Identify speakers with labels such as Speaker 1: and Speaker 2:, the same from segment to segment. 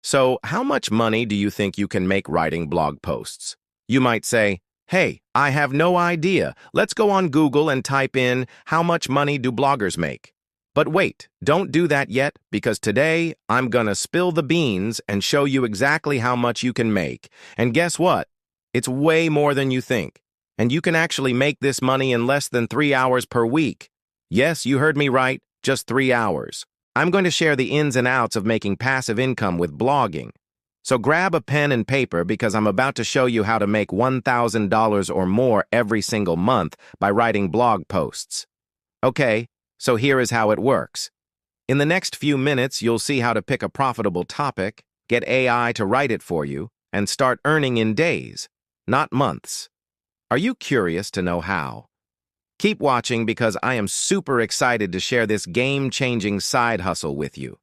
Speaker 1: So, how much money do you think you can make writing blog posts? You might say, hey, I have no idea. Let's go on Google and type in, how much money do bloggers make? But wait, don't do that yet, because today I'm gonna spill the beans and show you exactly how much you can make. And guess what? It's way more than you think. And you can actually make this money in less than 3 hours per week. Yes, you heard me right, just 3 hours. I'm going to share the ins and outs of making passive income with blogging. So grab a pen and paper because I'm about to show you how to make $1,000 or more every single month by writing blog posts. Okay, so here is how it works. In the next few minutes, you'll see how to pick a profitable topic, get AI to write it for you, and start earning in days, not months. Are you curious to know how? Keep watching because I am super excited to share this game-changing side hustle with you.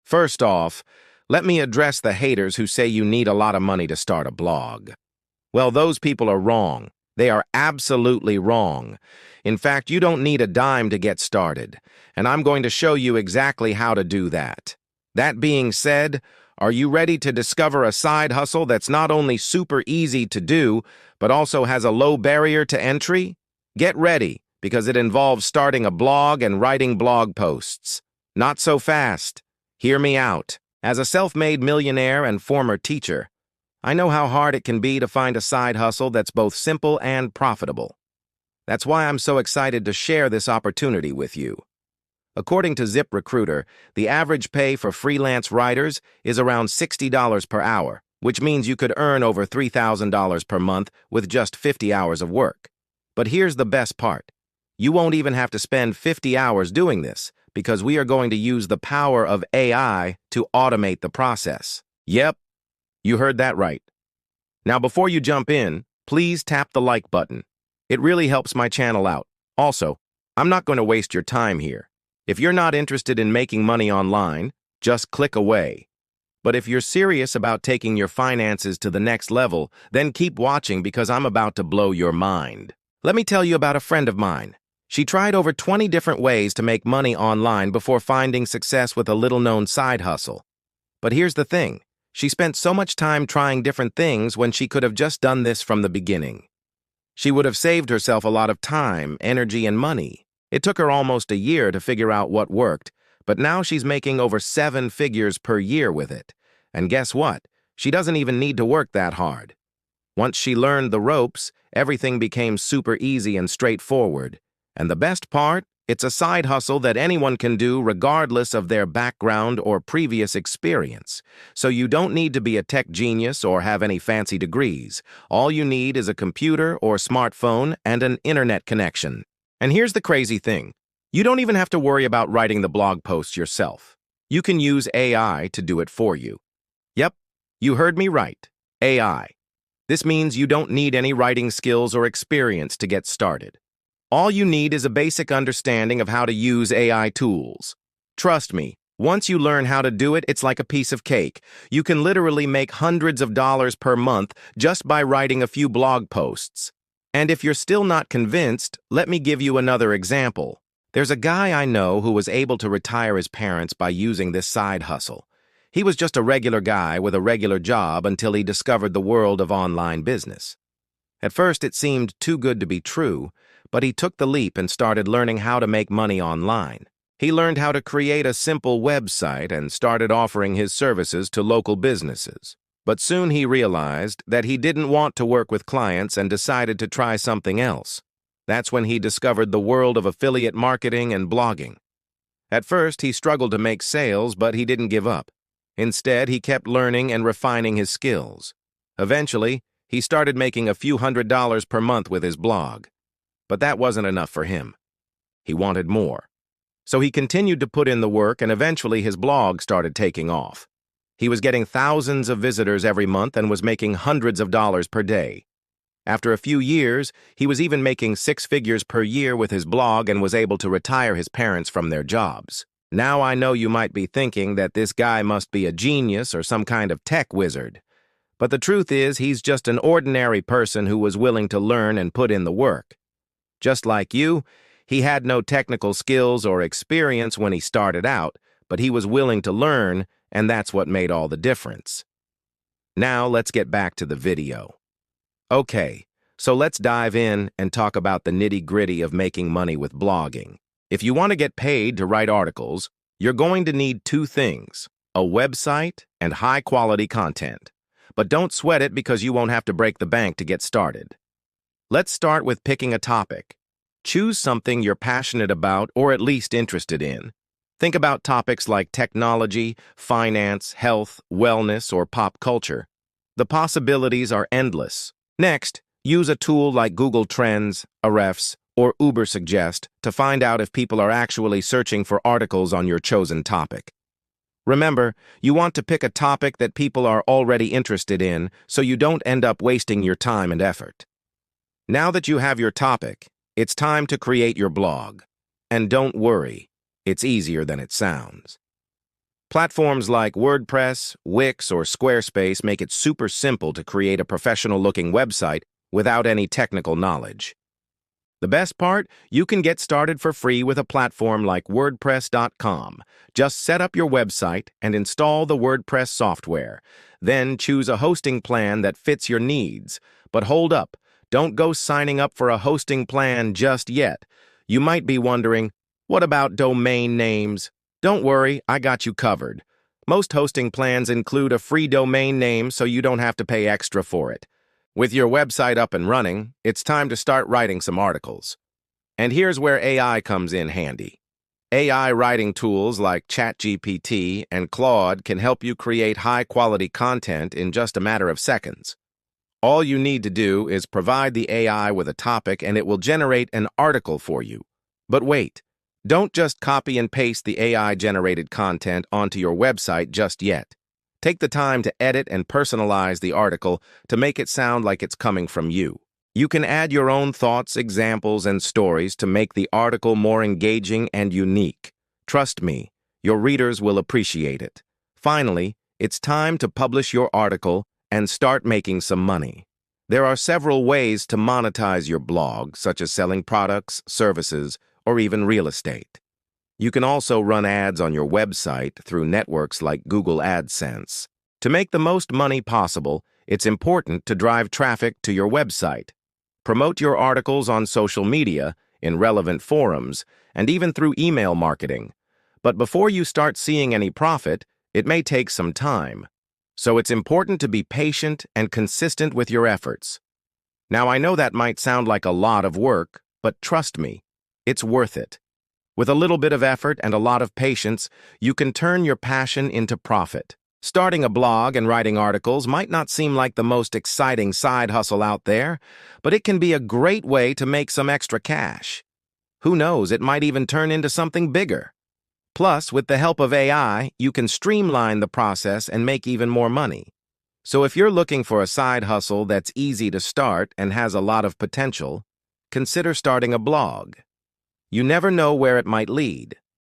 Speaker 1: First off, let me address the haters who say you need a lot of money to start a blog. Well, those people are wrong. They are absolutely wrong. In fact, you don't need a dime to get started, and I'm going to show you exactly how to do that. That being said, are you ready to discover a side hustle that's not only super easy to do, but also has a low barrier to entry? Get ready, because it involves starting a blog and writing blog posts. Not so fast. Hear me out. As a self-made millionaire and former teacher, I know how hard it can be to find a side hustle that's both simple and profitable. That's why I'm so excited to share this opportunity with you. According to ZipRecruiter, the average pay for freelance writers is around $60 per hour, which means you could earn over $3,000 per month with just 50 hours of work. But here's the best part. You won't even have to spend 50 hours doing this, because we are going to use the power of AI to automate the process. Yep, you heard that right. Now, before you jump in, please tap the like button. It really helps my channel out. Also, I'm not going to waste your time here. If you're not interested in making money online, just click away. But if you're serious about taking your finances to the next level, then keep watching because I'm about to blow your mind. Let me tell you about a friend of mine. She tried over 20 different ways to make money online before finding success with a little-known side hustle. But here's the thing. She spent so much time trying different things when she could have just done this from the beginning. She would have saved herself a lot of time, energy, and money. It took her almost a year to figure out what worked, but now she's making over 7 figures per year with it. And guess what? She doesn't even need to work that hard. Once she learned the ropes, everything became super easy and straightforward. And the best part? It's a side hustle that anyone can do regardless of their background or previous experience. So you don't need to be a tech genius or have any fancy degrees. All you need is a computer or smartphone and an internet connection. And here's the crazy thing. You don't even have to worry about writing the blog posts yourself. You can use AI to do it for you. Yep, you heard me right. AI. This means you don't need any writing skills or experience to get started. All you need is a basic understanding of how to use AI tools. Trust me, once you learn how to do it, it's like a piece of cake. You can literally make hundreds of dollars per month just by writing a few blog posts. And if you're still not convinced, let me give you another example. There's a guy I know who was able to retire his parents by using this side hustle. He was just a regular guy with a regular job until he discovered the world of online business. At first, it seemed too good to be true, but he took the leap and started learning how to make money online. He learned how to create a simple website and started offering his services to local businesses. But soon he realized that he didn't want to work with clients and decided to try something else. That's when he discovered the world of affiliate marketing and blogging. At first, he struggled to make sales, but he didn't give up. Instead, he kept learning and refining his skills. Eventually, he started making a few $100s per month with his blog. But that wasn't enough for him. He wanted more. So he continued to put in the work, and eventually his blog started taking off. He was getting thousands of visitors every month and was making hundreds of dollars per day. After a few years, he was even making 6 figures per year with his blog and was able to retire his parents from their jobs. Now I know you might be thinking that this guy must be a genius or some kind of tech wizard. But the truth is, he's just an ordinary person who was willing to learn and put in the work. Just like you, he had no technical skills or experience when he started out, but he was willing to learn, and that's what made all the difference. Now let's get back to the video. Okay, so let's dive in and talk about the nitty-gritty of making money with blogging. If you want to get paid to write articles, you're going to need two things: a website and high-quality content. But don't sweat it because you won't have to break the bank to get started. Let's start with picking a topic. Choose something you're passionate about or at least interested in. Think about topics like technology, finance, health, wellness, or pop culture. The possibilities are endless. Next, use a tool like Google Trends, Ahrefs, or Uber Suggest to find out if people are actually searching for articles on your chosen topic. Remember, you want to pick a topic that people are already interested in so you don't end up wasting your time and effort. Now that you have your topic, it's time to create your blog. And don't worry, it's easier than it sounds. Platforms like WordPress, Wix, or Squarespace make it super simple to create a professional-looking website without any technical knowledge. The best part? You can get started for free with a platform like WordPress.com. Just set up your website and install the WordPress software. Then choose a hosting plan that fits your needs. But hold up, don't go signing up for a hosting plan just yet. You might be wondering, what about domain names? Don't worry, I got you covered. Most hosting plans include a free domain name so you don't have to pay extra for it. With your website up and running, it's time to start writing some articles. And here's where AI comes in handy. AI writing tools like ChatGPT and Claude can help you create high-quality content in just a matter of seconds. All you need to do is provide the AI with a topic and it will generate an article for you. But wait, don't just copy and paste the AI-generated content onto your website just yet. Take the time to edit and personalize the article to make it sound like it's coming from you. You can add your own thoughts, examples, and stories to make the article more engaging and unique. Trust me, your readers will appreciate it. Finally, it's time to publish your article and start making some money. There are several ways to monetize your blog, such as selling products, services, or even real estate. You can also run ads on your website through networks like Google AdSense. To make the most money possible, it's important to drive traffic to your website. Promote your articles on social media, in relevant forums, and even through email marketing. But before you start seeing any profit, it may take some time. So it's important to be patient and consistent with your efforts. Now, I know that might sound like a lot of work, but trust me, it's worth it. With a little bit of effort and a lot of patience, you can turn your passion into profit. Starting a blog and writing articles might not seem like the most exciting side hustle out there, but it can be a great way to make some extra cash. Who knows, it might even turn into something bigger. Plus, with the help of AI, you can streamline the process and make even more money. So if you're looking for a side hustle that's easy to start and has a lot of potential, consider starting a blog. You never know where it might lead.